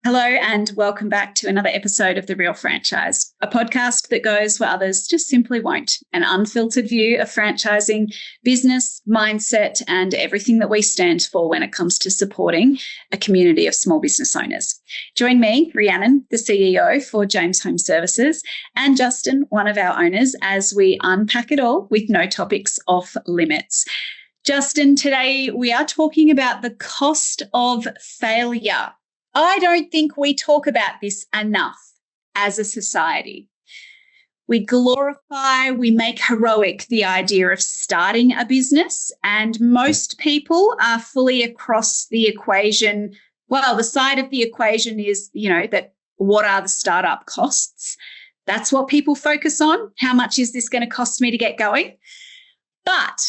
Hello and welcome back to another episode of The Real Franchise, a podcast that goes where others just simply won't. An unfiltered view of franchising, business, mindset, and everything that we stand for when it comes to supporting a community of small business owners. Join me, Rhiannon, the CEO for James Home Services, and Justin, one of our owners, as we unpack it all with no topics off limits. Justin, today we are talking about the cost of failure. I don't think we talk about this enough as a society. We glorify, we make heroic the idea of starting a business, and most people are fully across the equation. Well, the side of the equation is, that what are the startup costs? That's what people focus on. How much is this going to cost me to get going? But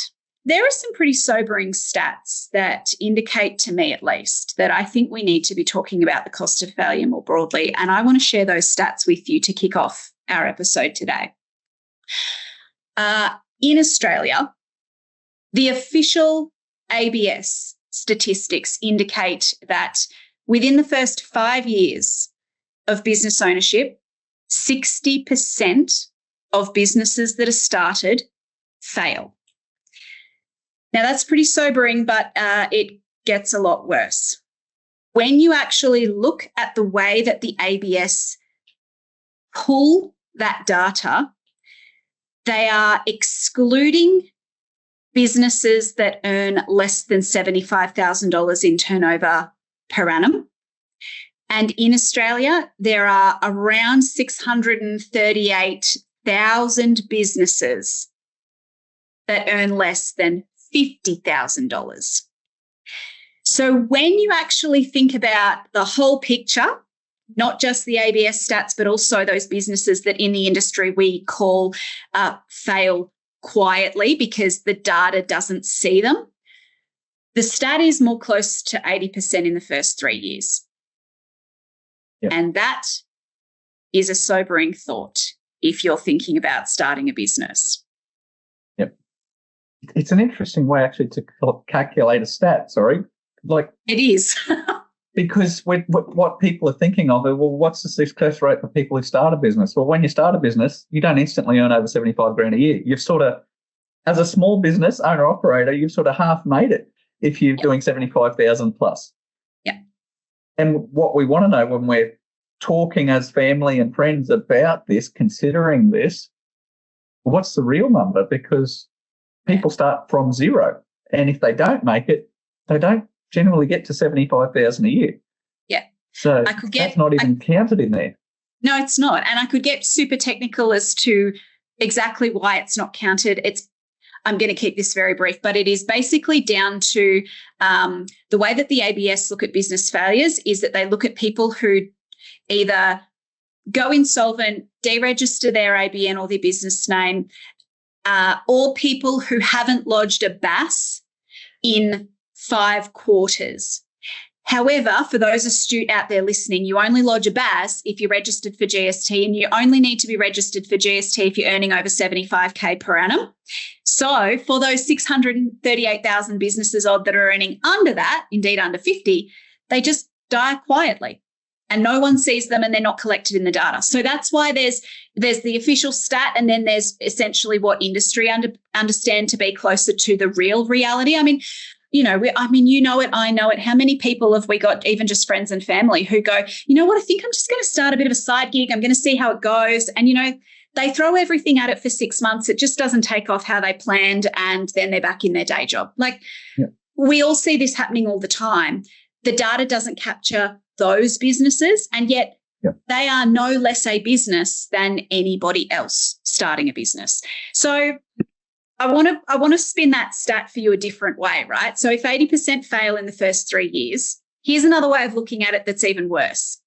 there are some pretty sobering stats that indicate, to me at least, that I think we need to be talking about the cost of failure more broadly. And I want to share those stats with you to kick off our episode today. In Australia, the official ABS statistics indicate that within the first 5 years of business ownership, 60% of businesses that are started fail. Now, that's pretty sobering, but it gets a lot worse. When you actually look at the way that the ABS pull that data, they are excluding businesses that earn less than $75,000 in turnover per annum. And in Australia, there are around 638,000 businesses that earn less than $50,000. So when you actually think about the whole picture, not just the ABS stats, but also those businesses that in the industry we call fail quietly because the data doesn't see them, the stat is more close to 80% in the first 3 years. Yep. And that is a sobering thought if you're thinking about starting a business. It's an interesting way actually to calculate a stat, Like it is. Because what people are thinking of, well, what's the success rate for people who start a business? Well, when you start a business, you don't instantly earn over 75 grand a year. You've sort of, as a small business owner-operator, you've sort of half made it if you're doing 75,000 plus. Yeah. And what we want to know when we're talking as family and friends about this, considering this, what's the real number? Because people start from zero, and if they don't make it, they don't generally get to 75,000 a year. Yeah, so that's not even counted in there. No, it's not, and I could get super technical as to exactly why it's not counted. I'm going to keep this very brief, but it is basically down to the way that the ABS look at business failures is that they look at people who either go insolvent, deregister their ABN or their business name, or people who haven't lodged a BAS in 5 quarters. However, for those astute out there listening, you only lodge a BAS if you're registered for GST, and you only need to be registered for GST if you're earning over 75K per annum. So for those 638,000 businesses odd that are earning under that, indeed under 50, they just die quietly. And no one sees them and they're not collected in the data. So that's why there's the official stat, and then there's essentially what industry understand to be closer to the real reality. I mean, you know it, I know it. How many people have we got, even just friends and family, who go, you know what, I think I'm just going to start a bit of a side gig. I'm going to see how it goes. And, they throw everything at it for 6 months. It just doesn't take off how they planned, and then they're back in their day job. We all see this happening all the time. The data doesn't capture those businesses, and yet they are no less a business than anybody else starting a business. So I want to spin that stat for you a different way, right? So if 80% fail in the first 3 years, here's another way of looking at it that's even worse.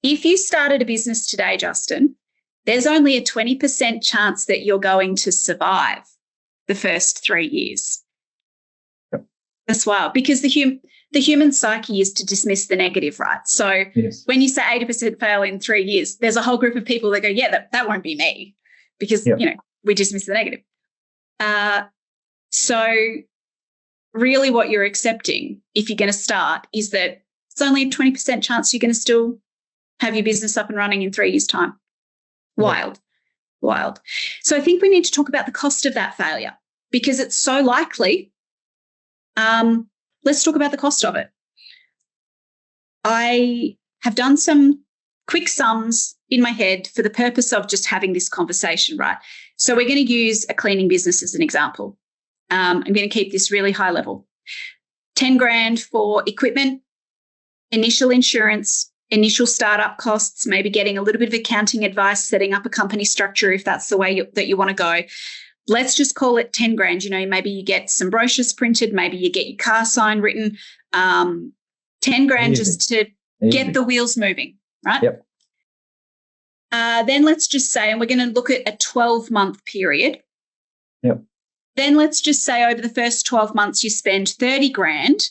If you started a business today, Justin, there's only a 20% chance that you're going to survive the first 3 years. That's wild, because the human psyche is to dismiss the negative, right? So when you say 80% fail in 3 years, there's a whole group of people that go, yeah, that won't be me, because, we dismiss the negative. So really what you're accepting, if you're going to start, is that It's only a 20% chance you're going to still have your business up and running in 3 years' time. Wild. So I think we need to talk about the cost of that failure because it's so likely. Let's talk about the cost of it. I have done some quick sums in my head for the purpose of just having this conversation, right? So we're going to use a cleaning business as an example. I'm going to keep this really high level. 10 grand for equipment, initial insurance, initial startup costs, maybe getting a little bit of accounting advice, setting up a company structure if that's the way that you want to go. Let's just call it 10 grand. You know, maybe you get some brochures printed, maybe you get your car sign written, 10 grand just to get the wheels moving, right? Yep. Then let's just say, and we're going to look at a 12-month period. Yep. Then let's just say over the first 12 months, you spend 30 grand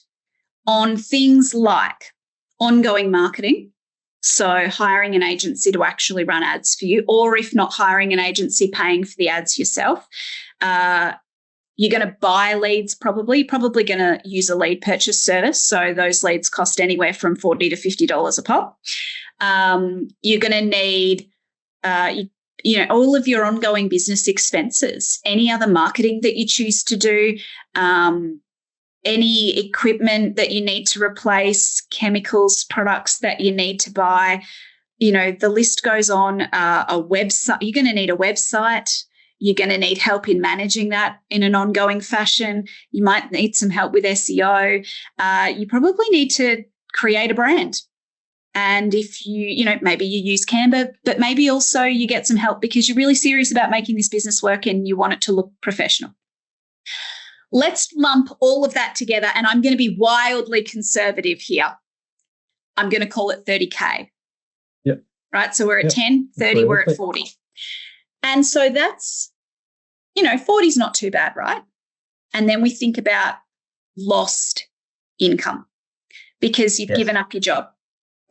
on things like ongoing marketing. So hiring an agency to actually run ads for you, or if not hiring an agency, paying for the ads yourself. You're going to buy leads probably going to use a lead purchase service. So those leads cost anywhere from $40 to $50 a pop. You're going to need, all of your ongoing business expenses, any other marketing that you choose to do, any equipment that you need to replace, chemicals, products that you need to buy. You know, the list goes on. A website, you're going to need a website. You're going to need help in managing that in an ongoing fashion. You might need some help with SEO. You probably need to create a brand. And if maybe you use Canva, but maybe also you get some help because you're really serious about making this business work and you want it to look professional. Let's lump all of that together, and I'm going to be wildly conservative here. I'm going to call it 30K. Yep. Right? So we're at 10, 30, we're at 40. And so that's, 40 is not too bad, right? And then we think about lost income because you've given up your job,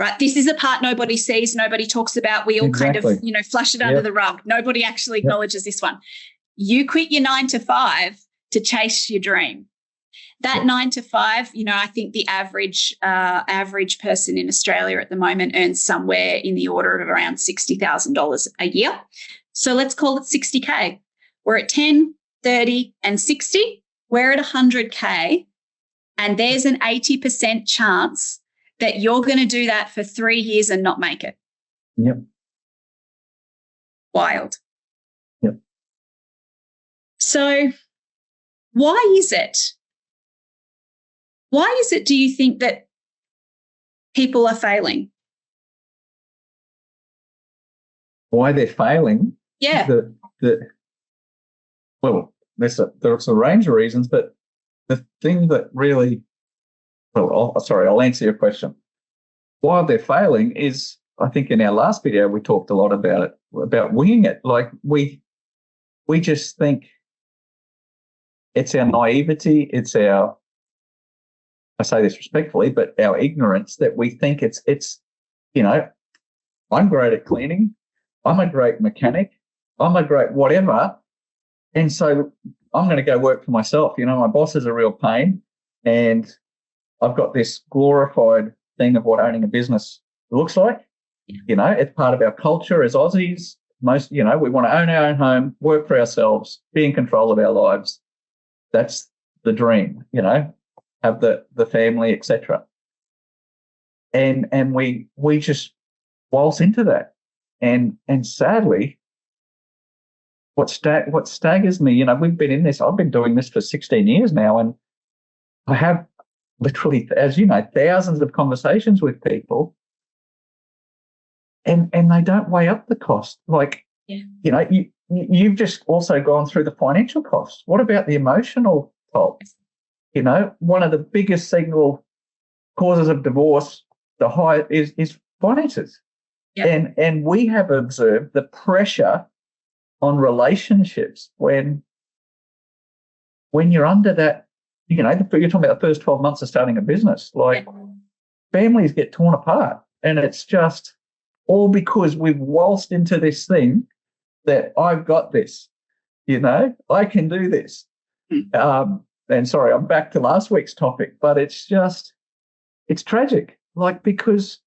right? This is a part nobody sees, nobody talks about. We all kind of, flush it under the rug. Nobody actually acknowledges this one. You quit your 9 to 5 to chase your dream. That 9 to 5, I think the average person in Australia at the moment earns somewhere in the order of around $60,000 a year. So let's call it 60K. We're at 10, 30, and 60. We're at 100K, and there's an 80% chance that you're going to do that for 3 years and not make it. Yep. Wild. Yep. So why is it, do you think, that people are failing? Why they're failing? Yeah. There's a range of reasons, but the thing that really, I'll answer your question. Why they're failing is, I think in our last video, we talked a lot about it, about winging it. Like we just think it's our naivety, it's our, I say this respectfully, but our ignorance that we think it's I'm great at cleaning, I'm a great mechanic, I'm a great whatever, and so I'm going to go work for myself. My boss is a real pain, and I've got this glorified thing of what owning a business looks like. It's part of our culture as Aussies. Most, we want to own our own home, work for ourselves, be in control of our lives. That's the dream, have the family, etc. And we just waltz into that. And sadly, what staggers me, we've been in this, I've been doing this for 16 years now, and I have literally, as you know, thousands of conversations with people, and they don't weigh up the cost. Like, you've just also gone through the financial costs. What about the emotional toll? One of the biggest single causes of divorce, the high is finances. Yep. And we have observed the pressure on relationships when you're under that, you're talking about the first 12 months of starting a business, like families get torn apart, and it's just all because we've waltzed into this thing that I've got this, I can do this. And sorry, I'm back to last week's topic, but it's tragic. Like, because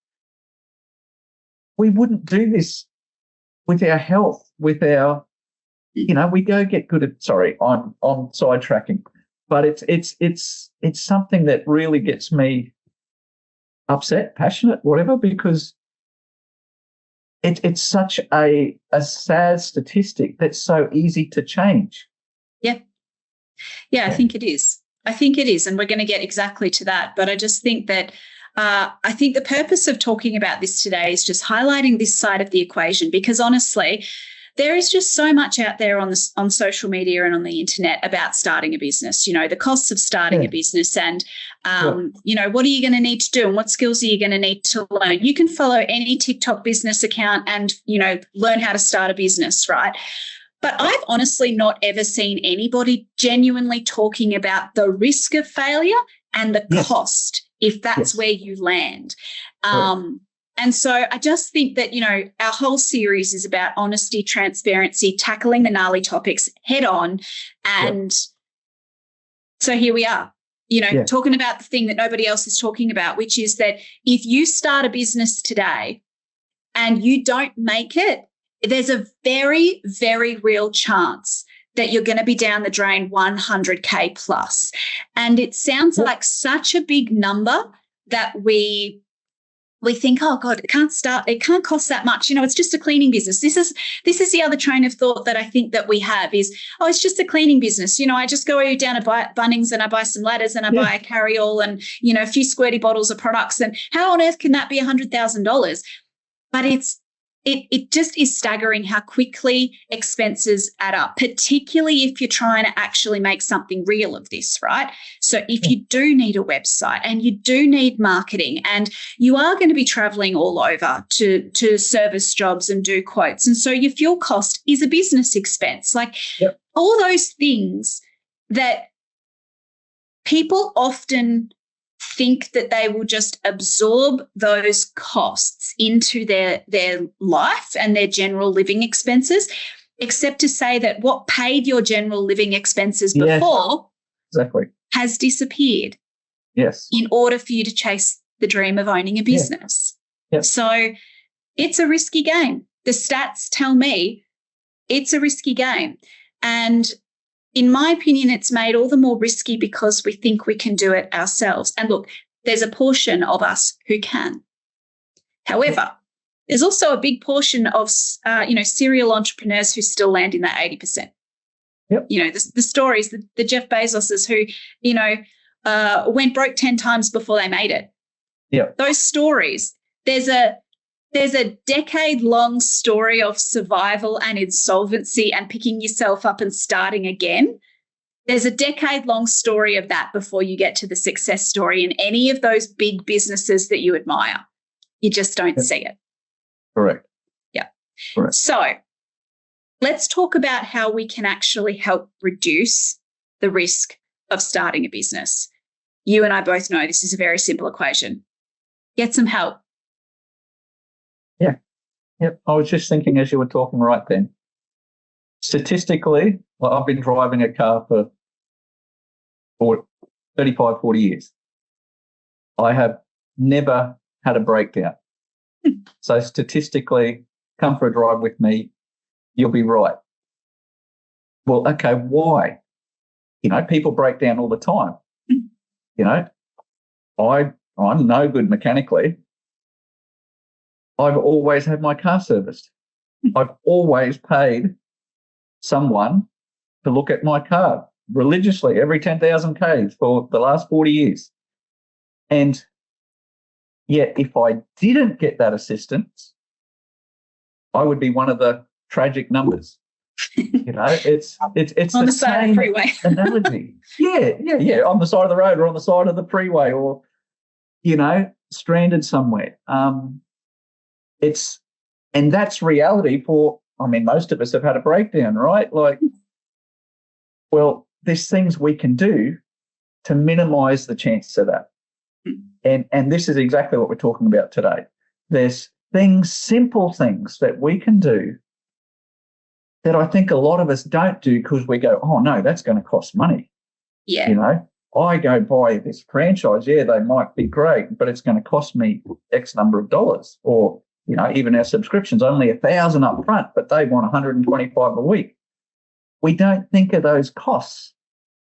we wouldn't do this with our health, with our, we go get good at, sorry, I'm sidetracking, but it's something that really gets me upset, passionate, whatever, because it's such a sad statistic that's so easy to change. Yeah, I think it is. And we're going to get exactly to that. But I just think that I think the purpose of talking about this today is just highlighting this side of the equation, because honestly, there is just so much out there on social media and on the internet about starting a business, the costs of starting a business and, what are you going to need to do and what skills are you going to need to learn? You can follow any TikTok business account and, learn how to start a business, right? But I've honestly not ever seen anybody genuinely talking about the risk of failure and the cost if that's where you land. And so I just think that, our whole series is about honesty, transparency, tackling the gnarly topics head on. And so here we are, talking about the thing that nobody else is talking about, which is that if you start a business today and you don't make it, there's a very, very real chance that you're going to be down the drain 100K plus. And it sounds like such a big number that we think, oh God, it can't cost that much. It's just a cleaning business. This is the other train of thought that I think that we have is, oh, it's just a cleaning business. I just go down to Bunnings and I buy some ladders and I buy a carry-all and, a few squirty bottles of products. And how on earth can that be $100,000? But it just is staggering how quickly expenses add up, particularly if you're trying to actually make something real of this, right? So if you do need a website and you do need marketing and you are going to be traveling all over to service jobs and do quotes, and so your fuel cost is a business expense, like all those things that people often think that they will just absorb those costs into their life and their general living expenses, except to say that what paid your general living expenses before has disappeared in order for you to chase the dream of owning a business. So it's a risky game. The stats tell me it's a risky game. And in my opinion, it's made all the more risky because we think we can do it ourselves. And look, there's a portion of us who can. However, there's also a big portion of, serial entrepreneurs who still land in that 80%. The stories, the Jeff Bezoses who, went broke 10 times before they made it. Those stories, there's a decade-long story of survival and insolvency and picking yourself up and starting again. There's a decade-long story of that before you get to the success story in any of those big businesses that you admire. You just don't see it. Correct. Yeah. Correct. So let's talk about how we can actually help reduce the risk of starting a business. You and I both know this is a very simple equation. Get some help. Yep. I was just thinking as you were talking right then, statistically, I've been driving a car for 35, 40 years. I have never had a breakdown. So statistically, come for a drive with me, you'll be right. Well, okay, why? People break down all the time. I'm no good mechanically. I've always had my car serviced. I've always paid someone to look at my car religiously every 10,000 Ks for the last 40 years. And yet, if I didn't get that assistance, I would be one of the tragic numbers. It's on the side of the freeway analogy. Yeah, on the side of the road or on the side of the freeway or, stranded somewhere. And that's reality for, most of us have had a breakdown, right? Like, well, there's things we can do to minimize the chances of that. And this is exactly what we're talking about today. There's simple things that we can do that I think a lot of us don't do because we go, oh, no, that's going to cost money. Yeah. I go buy this franchise, yeah, they might be great, but it's going to cost me X number of dollars. Or, even our subscription's only $1,000 up front, but they want 125 a week. We don't think of those costs.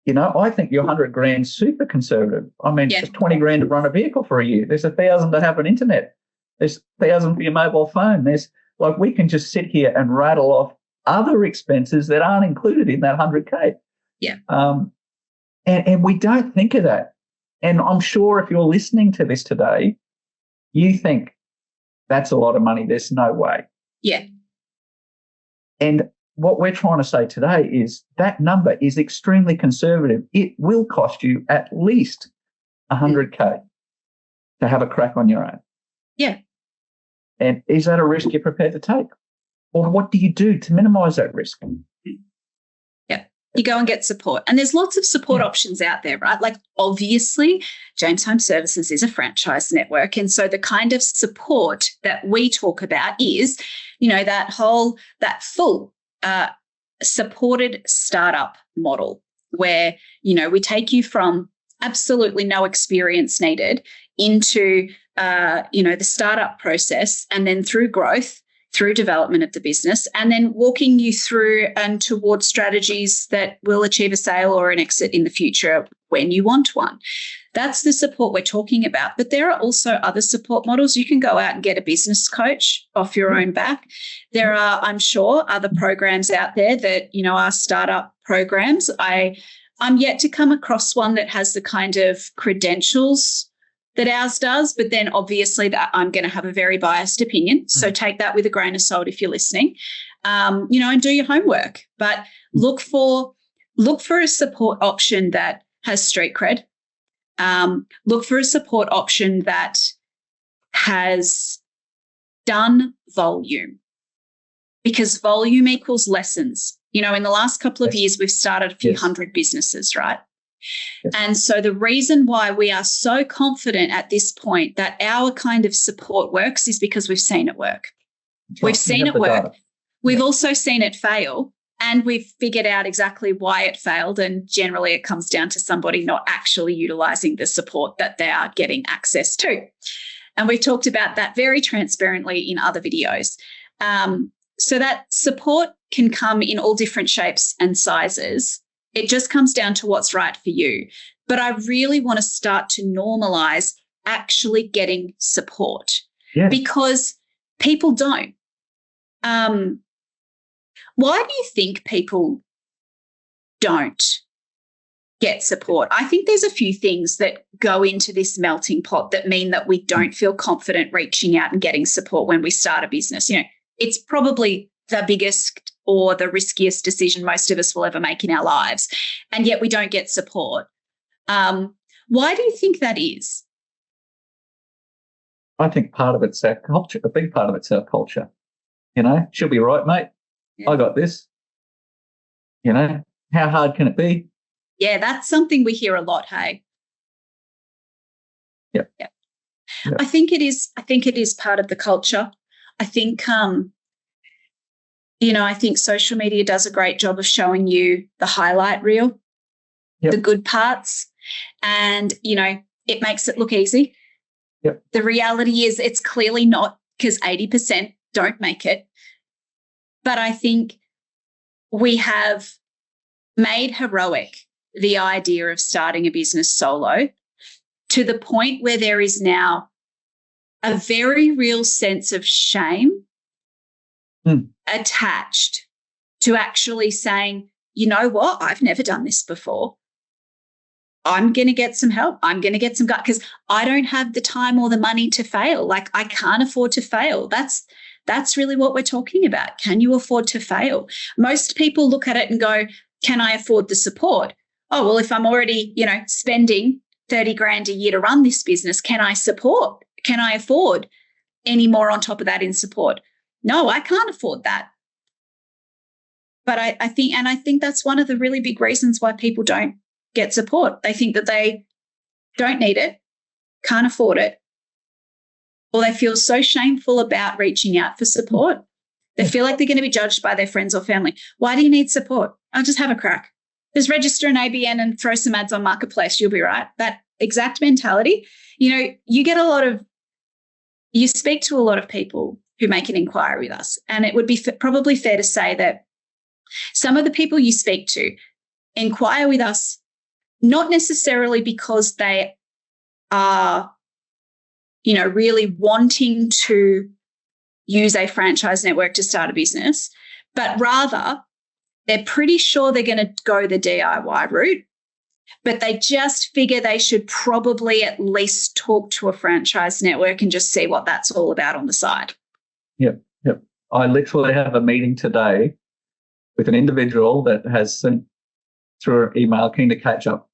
I think your 100 grand super conservative. I mean, It's 20 grand to run a vehicle for a year. There's 1,000 to have an internet. There's 1,000 for your mobile phone. We can just sit here and rattle off other expenses that aren't included in that 100K. Yeah. And we don't think of that. And I'm sure if you're listening to this today, you think that's a lot of money. There's no way. Yeah. And what we're trying to say today is that number is extremely conservative. It will cost you at least 100K to have a crack on your own. Yeah. And is that a risk you're prepared to take? Or what do you do to minimize that risk? Yeah. You go and get support. And there's lots of support options out there, right? Like, obviously, James Home Services is a franchise network. And so the kind of support that we talk about is, that full supported startup model where, we take you from absolutely no experience needed into, the startup process, and then through growth, through development of the business, and then walking you through and towards strategies that will achieve a sale or an exit in the future when you want one. That's the support we're talking about. But there are also other support models. You can go out and get a business coach off your own back. There are, I'm sure, other programs out there that, are startup programs. I'm yet to come across one that has the kind of credentials that ours does, but then obviously that I'm going to have a very biased opinion. So take that with a grain of salt if you're listening, and do your homework. But look for a support option that has street cred. Look for a support option that has done volume, because volume equals lessons. In the last couple of years, we've started a few hundred businesses, right? Yes. And so the reason why we are so confident at this point that our kind of support works is because we've seen it work. We've seen it work. Data. We've also seen it fail, and we've figured out exactly why it failed. And generally it comes down to somebody not actually utilizing the support that they are getting access to. And we've talked about that very transparently in other videos. So that support can come in all different shapes and sizes. It just comes down to what's right for you. But I really want to start to normalize actually getting support, because people don't. Why do you think people don't get support? I think there's a few things that go into this melting pot that mean that we don't feel confident reaching out and getting support when we start a business. It's probably the biggest or the riskiest decision most of us will ever make in our lives, and yet we don't get support. Why do you think that is? I think part of it's our culture. A big part of it's our culture. She'll be right, mate. Yeah. I got this. How hard can it be? Yeah, that's something we hear a lot, hey? Yeah. I think it is part of the culture. I think I think social media does a great job of showing you the highlight reel, the good parts, and, it makes it look easy. Yep. The reality is it's clearly not, because 80% don't make it. But I think we have made heroic the idea of starting a business solo to the point where there is now a very real sense of shame attached to actually saying, you know what, I've never done this before. I'm going to get some help. I'm going to get some gut, because I don't have the time or the money to fail. Like, I can't afford to fail. That's really what we're talking about. Can you afford to fail? Most people look at it and go, can I afford the support? Oh, well, if I'm already, spending 30 grand a year to run this business, can I afford any more on top of that in support? No, I can't afford that. But I think that's one of the really big reasons why people don't get support. They think that they don't need it, can't afford it, or they feel so shameful about reaching out for support. They feel like they're going to be judged by their friends or family. Why do you need support? I'll just have a crack. Just register an ABN and throw some ads on Marketplace. You'll be right. That exact mentality. You speak to a lot of people who make an inquiry with us, and it would be probably fair to say that some of the people you speak to inquire with us not necessarily because they are, really wanting to use a franchise network to start a business, but rather they're pretty sure they're going to go the DIY route, but they just figure they should probably at least talk to a franchise network and just see what that's all about on the side. Yep. I literally have a meeting today with an individual that has sent through an email, keen to catch up.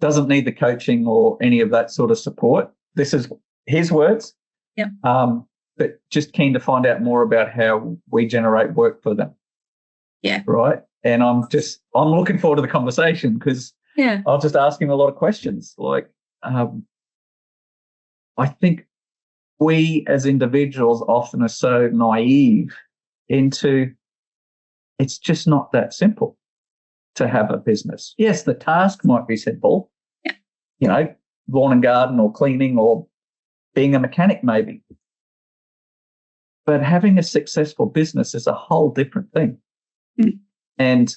Doesn't need the coaching or any of that sort of support. This is his words. Yep. But just keen to find out more about how we generate work for them. Yeah. Right. And I'm looking forward to the conversation because I'll just ask him a lot of questions. Like, I think we as individuals often are so naive into it's just not that simple to have a business. Yes, the task might be simple, lawn and garden or cleaning or being a mechanic maybe. But having a successful business is a whole different thing. And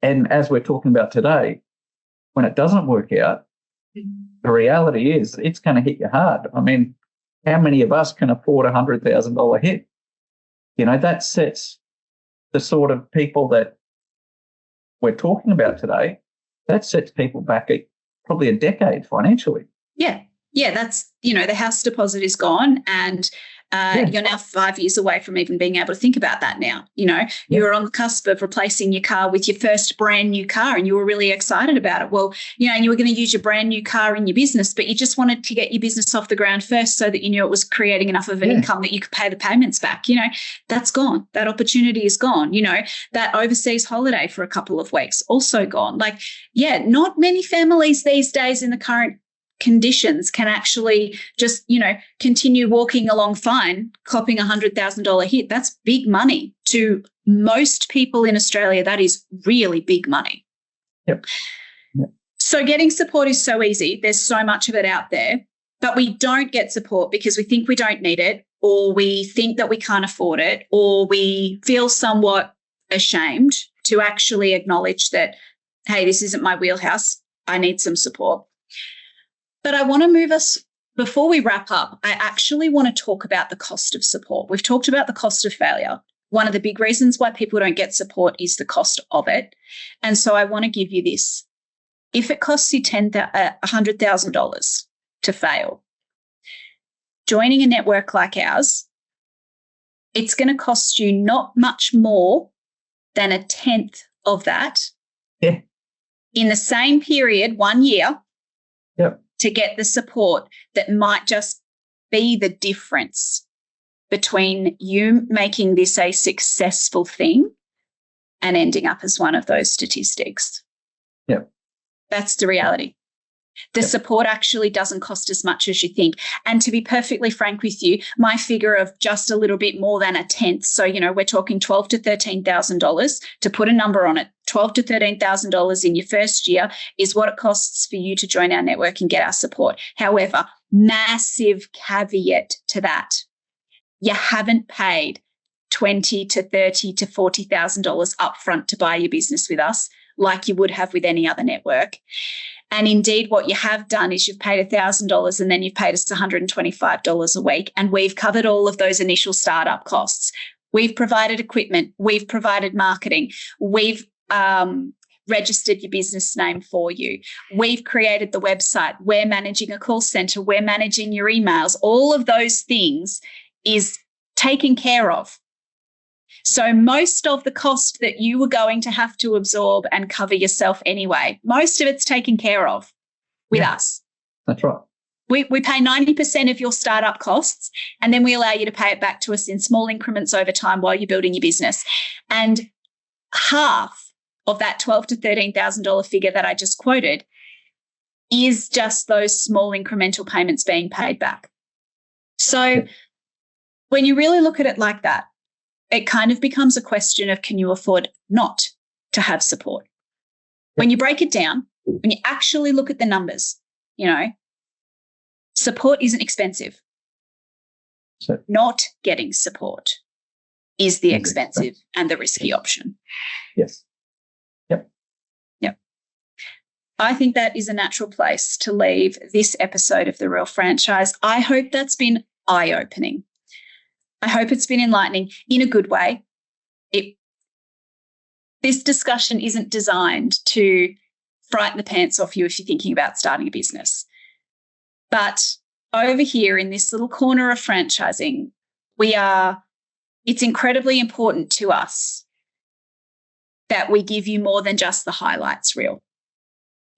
as we're talking about today, when it doesn't work out, the reality is it's going to hit you hard. I mean, how many of us can afford $100,000 hit? That sets the sort of people that we're talking about today, that sets people back probably a decade financially. Yeah, that's, the house deposit is gone and you're now 5 years away from even being able to think about that now. You were on the cusp of replacing your car with your first brand new car and you were really excited about it. Well, and you were going to use your brand new car in your business, but you just wanted to get your business off the ground first so that you knew it was creating enough of an income that you could pay the payments back. That's gone. That opportunity is gone. That overseas holiday for a couple of weeks, also gone. Not many families these days in the current conditions can actually just, continue walking along fine, copping $100,000 hit. That's big money to most people in Australia. That is really big money. Yep. So getting support is so easy. There's so much of it out there, but we don't get support because we think we don't need it, or we think that we can't afford it, or we feel somewhat ashamed to actually acknowledge that, hey, this isn't my wheelhouse. I need some support. But I want to move us, before we wrap up, I actually want to talk about the cost of support. We've talked about the cost of failure. One of the big reasons why people don't get support is the cost of it. And so I want to give you this. If it costs you $100,000 to fail, joining a network like ours, it's going to cost you not much more than 1/10 of that in the same period, 1 year. Yep. To get the support that might just be the difference between you making this a successful thing and ending up as one of those statistics. Yep. That's the reality. The support actually doesn't cost as much as you think. And to be perfectly frank with you, my figure of just a little bit more than 1/10, so, we're talking $12,000 to $13,000, to put a number on it, $12,000 to $13,000 in your first year is what it costs for you to join our network and get our support. However, massive caveat to that, you haven't paid $20,000 to $30,000 to $40,000 upfront to buy your business with us like you would have with any other network. And indeed, what you have done is you've paid $1,000 and then you've paid us $125 a week, and we've covered all of those initial startup costs. We've provided equipment. We've provided marketing. We've registered your business name for you. We've created the website. We're managing a call center. We're managing your emails. All of those things is taken care of. So most of the cost that you were going to have to absorb and cover yourself anyway, most of it's taken care of with us. That's right. We pay 90% of your startup costs, and then we allow you to pay it back to us in small increments over time while you're building your business. And half of that $12,000 to $13,000 figure that I just quoted is just those small incremental payments being paid back. So when you really look at it like that, it kind of becomes a question of, can you afford not to have support. When you break it down, when you actually look at the numbers, support isn't expensive. So, not getting support is the expensive and the risky option. Yes. Yep. I think that is a natural place to leave this episode of The Real Franchise. I hope that's been eye-opening. I hope it's been enlightening in a good way. This discussion isn't designed to frighten the pants off you if you're thinking about starting a business. But over here in this little corner of franchising, it's incredibly important to us that we give you more than just the highlights reel.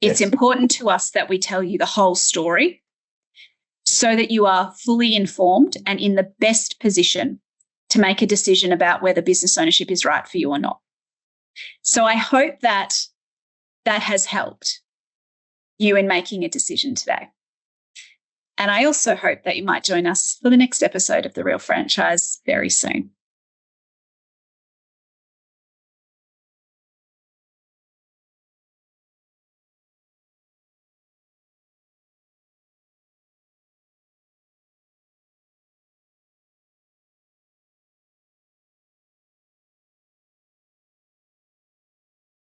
It's important to us that we tell you the whole story so that you are fully informed and in the best position to make a decision about whether business ownership is right for you or not. So I hope that has helped you in making a decision today. And I also hope that you might join us for the next episode of The Real Franchise very soon.